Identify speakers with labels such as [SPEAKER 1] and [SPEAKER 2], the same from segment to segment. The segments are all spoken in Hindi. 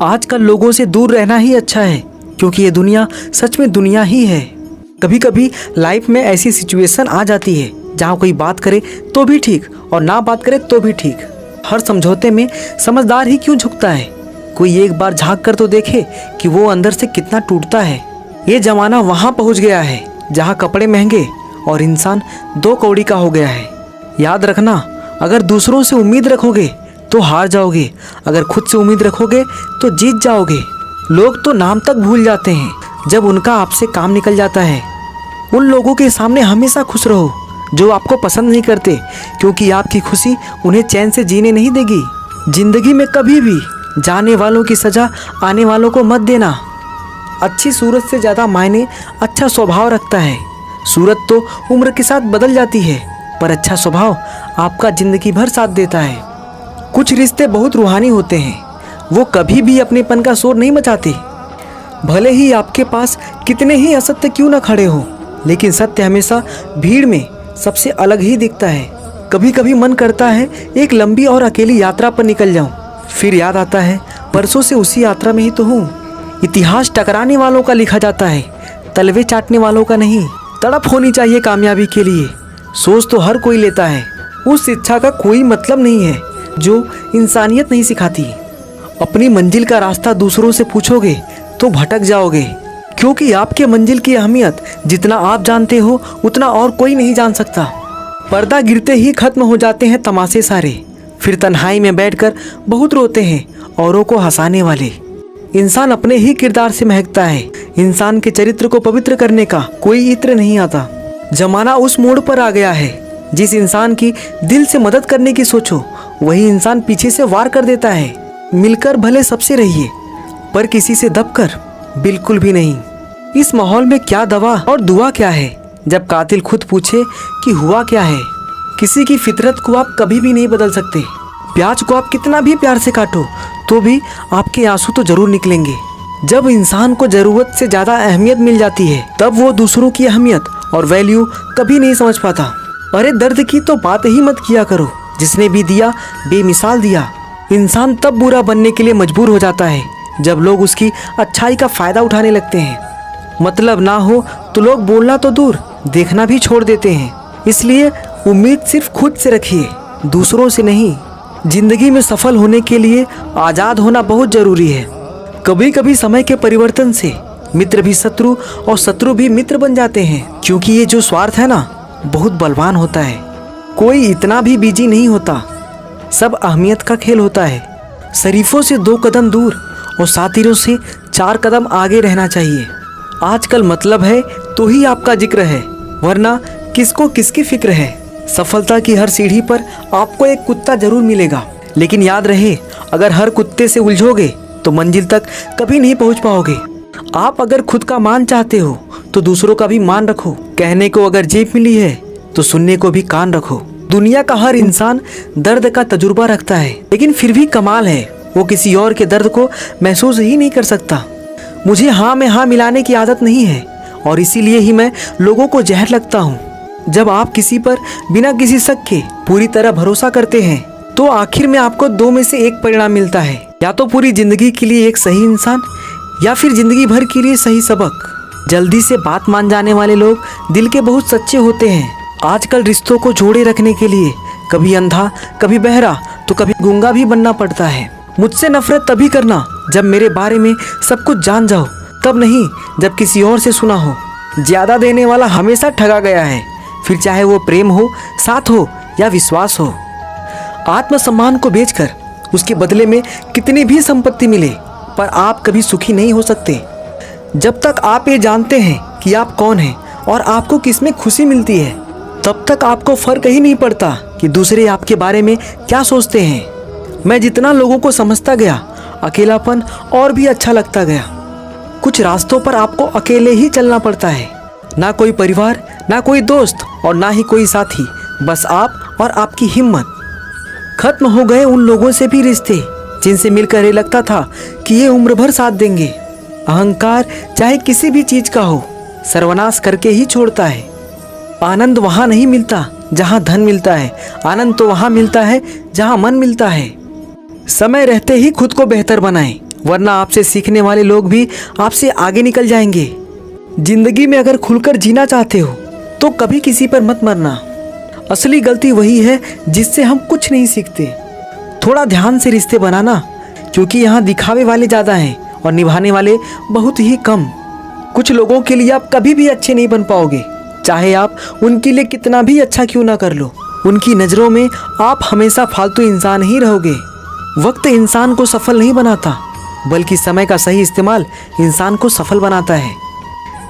[SPEAKER 1] आजकल लोगों से दूर रहना ही अच्छा है, क्योंकि ये दुनिया सच में दुनिया ही है। कभी कभी लाइफ में ऐसी सिचुएशन आ जाती है जहाँ कोई बात करे तो भी ठीक और ना बात करे तो भी ठीक। हर समझौते में समझदार ही क्यों झुकता है? कोई एक बार झांक कर तो देखे कि वो अंदर से कितना टूटता है। ये जमाना वहाँ पहुँच गया है जहाँ कपड़े महंगे और इंसान 2 कौड़ी का हो गया है। याद रखना, अगर दूसरों से उम्मीद रखोगे तो हार जाओगे, अगर खुद से उम्मीद रखोगे तो जीत जाओगे। लोग तो नाम तक भूल जाते हैं जब उनका आपसे काम निकल जाता है। उन लोगों के सामने हमेशा खुश रहो जो आपको पसंद नहीं करते, क्योंकि आपकी खुशी उन्हें चैन से जीने नहीं देगी। जिंदगी में कभी भी जाने वालों की सजा आने वालों को मत देना। अच्छी सूरत से ज़्यादा मायने अच्छा स्वभाव रखता है। सूरत तो उम्र के साथ बदल जाती है, पर अच्छा स्वभाव आपका ज़िंदगी भर साथ देता है। कुछ रिश्ते बहुत रूहानी होते हैं, वो कभी भी अपनेपन का शोर नहीं मचाते। भले ही आपके पास कितने ही असत्य क्यों न खड़े हो, लेकिन सत्य हमेशा भीड़ में सबसे अलग ही दिखता है। कभी कभी मन करता है एक लंबी और अकेली यात्रा पर निकल जाऊं, फिर याद आता है परसों से उसी यात्रा में ही तो हूँ। इतिहास टकराने वालों का लिखा जाता है, तलवे चाटने वालों का नहीं। तड़प होनी चाहिए कामयाबी के लिए, सोच तो हर कोई लेता है। उस शिक्षा का कोई मतलब नहीं है जो इंसानियत नहीं सिखाती। अपनी मंजिल का रास्ता दूसरों से पूछोगे तो भटक जाओगे, क्योंकि आपके मंजिल की अहमियत जितना आप जानते हो उतना और कोई नहीं जान सकता। पर्दा गिरते ही खत्म हो जाते हैं तमाशे सारे, फिर तन्हाई में बैठकर बहुत रोते हैं औरों को हंसाने वाले। इंसान अपने ही किरदार से महकता है, इंसान के चरित्र को पवित्र करने का कोई इत्र नहीं आता। जमाना उस मोड़ पर आ गया है, जिस इंसान की दिल से मदद करने की सोचो वही इंसान पीछे से वार कर देता है। मिलकर भले सबसे रहिए, पर किसी से दबकर बिल्कुल भी नहीं। इस माहौल में क्या दवा और दुआ क्या है, जब कातिल खुद पूछे कि हुआ क्या है। किसी की फितरत को आप कभी भी नहीं बदल सकते। प्याज को आप कितना भी प्यार से काटो तो भी आपके आंसू तो जरूर निकलेंगे। जब इंसान को जरूरत से ज़्यादा अहमियत मिल जाती है, तब वो दूसरों की अहमियत और वैल्यू कभी नहीं समझ पाता। अरे दर्द की तो बात ही मत किया करो, जिसने भी दिया बेमिसाल दिया। इंसान तब बुरा बनने के लिए मजबूर हो जाता है जब लोग उसकी अच्छाई का फ़ायदा उठाने लगते हैं। मतलब ना हो तो लोग बोलना तो दूर, देखना भी छोड़ देते हैं। इसलिए उम्मीद सिर्फ खुद से रखिए, दूसरों से नहीं। जिंदगी में सफल होने के लिए आज़ाद होना बहुत ज़रूरी है। कभी कभी समय के परिवर्तन से मित्र भी शत्रु और शत्रु भी मित्र बन जाते हैं, क्योंकि ये जो स्वार्थ है ना, बहुत बलवान होता है। कोई इतना भी बिजी नहीं होता, सब अहमियत का खेल होता है। शरीफों से 2 कदम दूर और सातिरों से 4 कदम आगे रहना चाहिए। आजकल मतलब है तो ही आपका जिक्र है, वरना किसको किसकी फिक्र है। सफलता की हर सीढ़ी पर आपको एक कुत्ता जरूर मिलेगा, लेकिन याद रहे, अगर हर कुत्ते से उलझोगे तो मंजिल तक कभी नहीं पहुंच पाओगे। आप अगर खुद का मान चाहते हो तो दूसरों का भी मान रखो। कहने को अगर जीभ मिली है तो सुनने को भी कान रखो। दुनिया का हर इंसान दर्द का तजुर्बा रखता है, लेकिन फिर भी कमाल है, वो किसी और के दर्द को महसूस ही नहीं कर सकता। मुझे हाँ में हाँ मिलाने की आदत नहीं है, और इसीलिए ही मैं लोगों को जहर लगता हूँ। जब आप किसी पर बिना किसी शक के पूरी तरह भरोसा करते हैं तो आखिर में आपको 2 में से एक परिणाम मिलता है, या तो पूरी जिंदगी के लिए एक सही इंसान, या फिर जिंदगी भर के लिए सही सबक। जल्दी से बात मान जाने वाले लोग दिल के बहुत सच्चे होते हैं। आजकल रिश्तों को जोड़े रखने के लिए कभी अंधा, कभी बहरा, तो कभी गूंगा भी बनना पड़ता है। मुझसे नफरत तभी करना जब मेरे बारे में सब कुछ जान जाओ, तब नहीं जब किसी और से सुना हो। ज्यादा देने वाला हमेशा ठगा गया है, फिर चाहे वो प्रेम हो, साथ हो या विश्वास हो। आत्मसम्मान को बेचकर उसके बदले में कितनी भी संपत्ति मिले, पर आप कभी सुखी नहीं हो सकते। जब तक आप ये जानते हैं कि आप कौन हैं और आपको किसमें खुशी मिलती है, तब तक आपको फर्क ही नहीं पड़ता कि दूसरे आपके बारे में क्या सोचते हैं। मैं जितना लोगों को समझता गया, अकेलापन और भी अच्छा लगता गया। कुछ रास्तों पर आपको अकेले ही चलना पड़ता है, ना कोई परिवार, ना कोई दोस्त और ना ही कोई साथी, बस आप और आपकी हिम्मत। खत्म हो गए उन लोगों से भी रिश्ते जिनसे मिलकर ये लगता था कि ये उम्र भर साथ देंगे। अहंकार चाहे किसी भी चीज का हो, सर्वनाश करके ही छोड़ता है। आनंद वहाँ नहीं मिलता जहाँ धन मिलता है, आनंद तो वहाँ मिलता है जहाँ मन मिलता है। समय रहते ही खुद को बेहतर बनाएं, वरना आपसे सीखने वाले लोग भी आपसे आगे निकल जाएंगे। जिंदगी में अगर खुलकर जीना चाहते हो तो कभी किसी पर मत मरना। असली गलती वही है जिससे हम कुछ नहीं सीखते। थोड़ा ध्यान से रिश्ते बनाना, क्योंकि यहाँ दिखावे वाले ज़्यादा हैं और निभाने वाले बहुत ही कम। कुछ लोगों के लिए आप कभी भी अच्छे नहीं बन पाओगे, चाहे आप उनके लिए कितना भी अच्छा क्यों ना कर लो। उनकी नज़रों में आप हमेशा फालतू इंसान ही रहोगे। वक्त इंसान को सफल नहीं बनाता, बल्कि समय का सही इस्तेमाल इंसान को सफल बनाता है।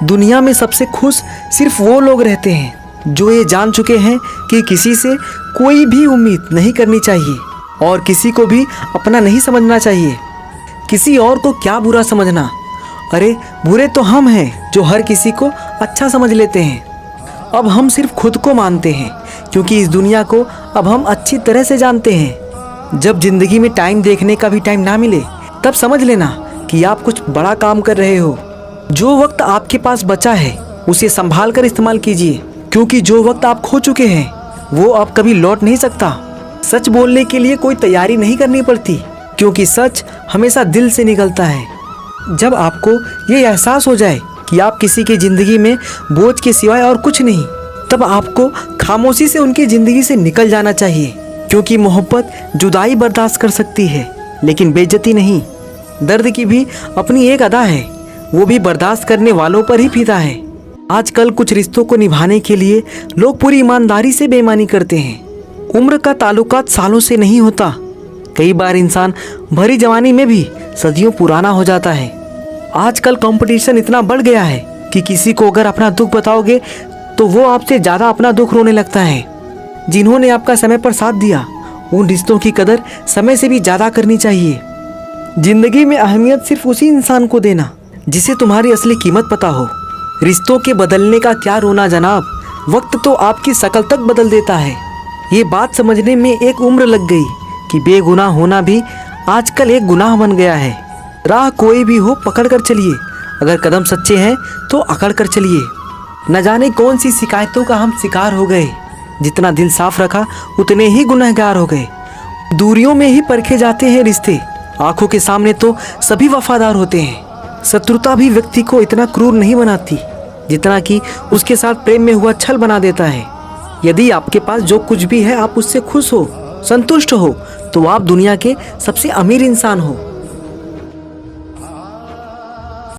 [SPEAKER 1] दुनिया में सबसे खुश सिर्फ वो लोग रहते हैं जो ये जान चुके हैं कि किसी से कोई भी उम्मीद नहीं करनी चाहिए और किसी को भी अपना नहीं समझना चाहिए। किसी और को क्या बुरा समझना, अरे बुरे तो हम हैं जो हर किसी को अच्छा समझ लेते हैं। अब हम सिर्फ खुद को मानते हैं, क्योंकि इस दुनिया को अब हम अच्छी तरह से जानते हैं। जब जिंदगी में टाइम देखने का भी टाइम ना मिले, तब समझ लेना कि आप कुछ बड़ा काम कर रहे हो। जो वक्त आपके पास बचा है उसे संभाल कर इस्तेमाल कीजिए, क्योंकि जो वक्त आप खो चुके हैं वो अब कभी लौट नहीं सकता। सच बोलने के लिए कोई तैयारी नहीं करनी पड़ती, क्योंकि सच हमेशा दिल से निकलता है। जब आपको ये एहसास हो जाए कि आप किसी की ज़िंदगी में बोझ के सिवाय और कुछ नहीं, तब आपको खामोशी से उनकी ज़िंदगी से निकल जाना चाहिए, क्योंकि मोहब्बत जुदाई बर्दाश्त कर सकती है लेकिन बेइज्जती नहीं। दर्द की भी अपनी एक अदा है, वो भी बर्दाश्त करने वालों पर ही फीदा है। आजकल कुछ रिश्तों को निभाने के लिए लोग पूरी ईमानदारी से बेईमानी करते हैं। उम्र का ताल्लुकात सालों से नहीं होता। कई बार इंसान भरी जवानी में भी सदियों पुराना हो जाता है। आजकल कंपटीशन इतना बढ़ गया है कि किसी को अगर अपना दुख बताओगे तो वो आपसे ज़्यादा अपना दुख रोने लगता है। जिन्होंने आपका समय पर साथ दिया, उन रिश्तों की कदर समय से भी ज़्यादा करनी चाहिए। जिंदगी में अहमियत सिर्फ उसी इंसान को देना जिसे तुम्हारी असली कीमत पता हो। रिश्तों के बदलने का क्या रोना जनाब, वक्त तो आपकी शक्ल तक बदल देता है। ये बात समझने में एक उम्र लग गई कि बेगुनाह होना भी आजकल एक गुनाह बन गया है। राह कोई भी हो पकड़ कर चलिए, अगर कदम सच्चे हैं तो अकड़ कर चलिए। न जाने कौन सी शिकायतों का हम शिकार हो गए। जितना दिल साफ रखा उतने ही गुनहगार हो गए। दूरियों में ही परखे जाते हैं रिश्ते, आंखों के सामने तो सभी वफादार होते हैं। शत्रुता भी व्यक्ति को इतना क्रूर नहीं बनाती जितना कि उसके साथ प्रेम में हुआ छल बना देता है। यदि आपके पास जो कुछ भी है आप उससे खुश हो, संतुष्ट हो, तो आप दुनिया के सबसे अमीर इंसान हो।